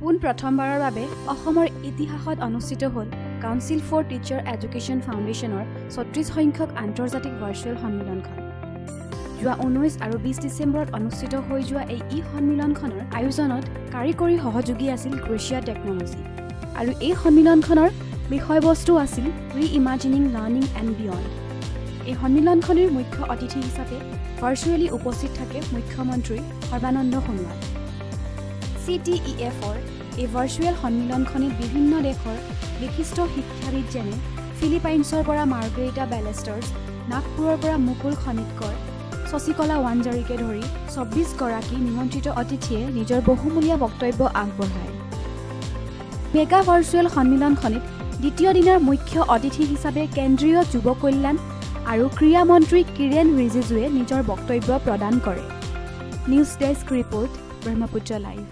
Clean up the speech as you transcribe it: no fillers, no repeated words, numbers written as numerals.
পোন প্ৰথমবাৰৰ বাবে অসমৰ ইতিহাসত অনুষ্ঠিত হ'ল কাউন্সিল ফৰ টিচাৰ এডুকেশ্যন ফাউণ্ডেশ্যনৰ ৩৬ সংখ্যক আন্তৰ্জাতিক ভাৰ্চুৱেল সন্মিলনখন। যোৱা ১৯ আৰু ২০ ডিচেম্বৰত অনুষ্ঠিত হৈ যোৱা এই সন্মিলনখনৰ আয়োজনত কাৰিকৰী সহযোগী আছিল ক্ৰ'চিয়া টেকনলজি। আৰু এই সন্মিলনখনৰ বিষয়বস্তু আছিল ৰি-ইমাজিনিং লাৰ্ণিং এণ্ড বিয়ণ্ড। এই সন্মিলনখনৰ মুখ্য অতিথি হিচাপে ভাৰ্চুৱেলি উপস্থিত থাকে মুখ্যমন্ত্ৰী সৰ্বানন্দ সোণোৱাল। Ctef-ৰ এই ভাৰ্চুৱেল সন্মিলনখনিত বিভিন্ন দেশৰ বিশিষ্ট শিক্ষাবিদ যেনে ফিলিপাইনছৰ পৰা মাৰ্গাৰিটা বেলেষ্টাৰ্ছ, নাগপুৰৰ পৰা মুকুল খনিতকৰ, শশীকলা ৱানজাৰীকে ধৰি ২৪ গৰাকী নিমন্ত্ৰিত অতিথিয়ে নিজৰ বহুমূলীয়া বক্তব্য আগবঢ়ায়। মেগা ভাৰ্চুৱেল সন্মিলনখনিত দ্বিতীয় দিনৰ মুখ্য অতিথি হিচাপে কেন্দ্ৰীয় যুৱ কল্যাণ আৰু ক্ৰীড়া মন্ত্ৰী কিৰেণ ৰিজিজুৱে নিজৰ বক্তব্য প্ৰদান কৰে। News desk report Brahmaputra live.